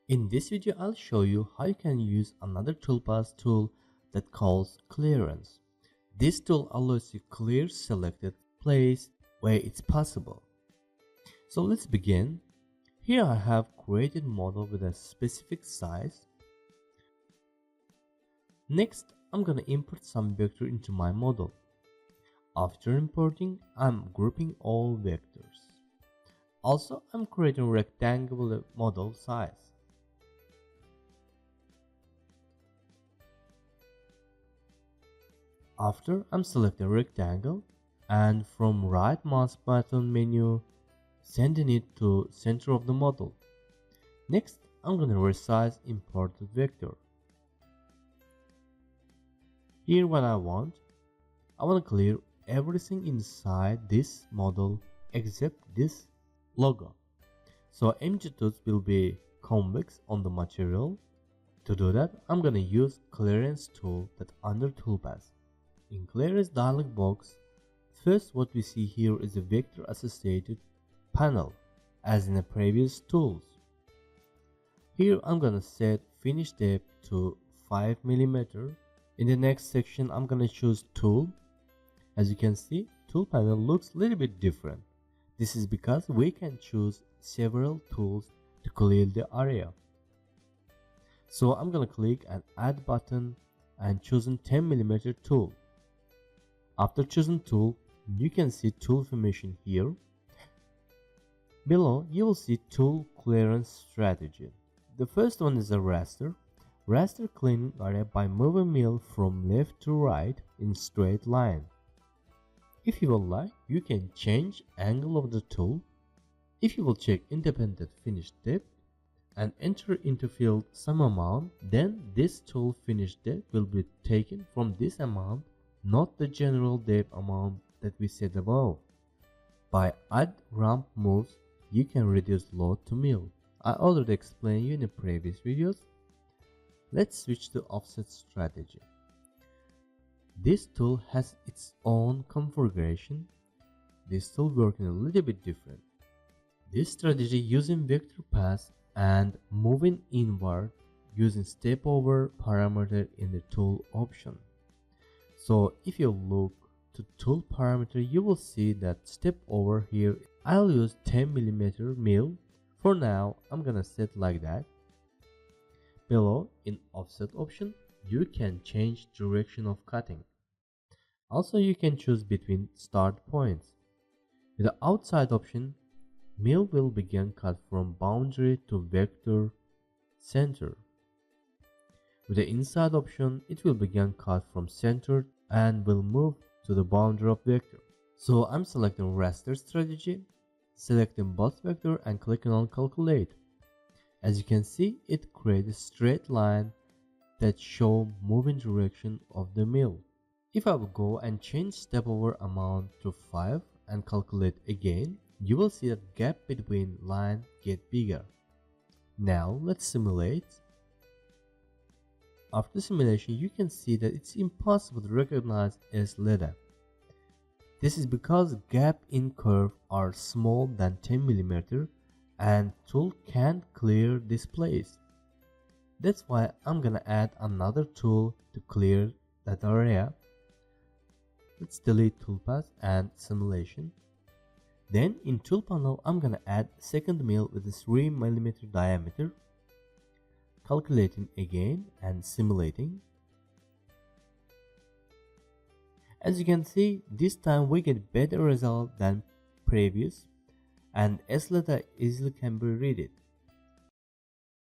In this video, I'll show you how you can use another toolpath tool that calls clearance. This tool allows you clear selected place where it's possible. So let's begin. Here I have created model with a specific size. Next, I'm gonna import some vector into my model. After importing, I'm grouping all vectors. Also, I'm creating a rectangular model size. After, I'm selecting rectangle and from right mouse button menu, sending it to center of the model. Next, I'm going to resize imported vector. Here what I want to clear everything inside this model except this logo. So empty tools will be convex on the material. To do that, I'm going to use clearance tool that under toolpath. In clearance dialog box, first what we see here is a vector associated panel as in the previous tools. Here I'm gonna set finish depth to 5 mm. In the next section I'm gonna choose tool. As you can see, tool panel looks a little bit different. This is because we can choose several tools to clear the area. So I'm gonna click and add button and choosing 10 mm tool. After choosing tool, you can see tool information here. Below, you will see tool clearance strategy. The first one is a raster. Raster cleaning area by moving mill from left to right in straight line. If you would like, you can change angle of the tool. If you will check independent finish depth and enter into field some amount, then this tool finish depth will be taken from this amount, not the general depth amount that we set above. By add ramp moves, you can reduce load to mill. I already explained you in the previous videos. Let's switch to offset strategy. This tool has its own configuration. This tool working a little bit different. This strategy using vector path and moving inward using step over parameter in the tool option. So if you look to tool parameter, you will see that step over here, I'll use 10 mm mill. For now, I'm gonna set like that. Below in offset option, you can change direction of cutting. Also, you can choose between start points. With the outside option, mill will begin cut from boundary to vector center. With the inside option, it will begin cut from center and will move to the boundary of vector. So I'm selecting raster strategy, selecting both vector and clicking on calculate. As you can see, it creates a straight line that show moving direction of the mill. If I will go and change step over amount to 5 and calculate again, you will see that gap between line get bigger. Now let's simulate. After simulation, you can see that it's impossible to recognize as ladder. This is because gap in curve are small than 10 mm and tool can't clear this place. That's why I'm gonna add another tool to clear that area. Let's delete toolpath and simulation. Then in tool panel, I'm gonna add second mill with a 3 mm diameter. Calculating again and simulating. As you can see, this time we get better result than previous and S letter easily can be read it.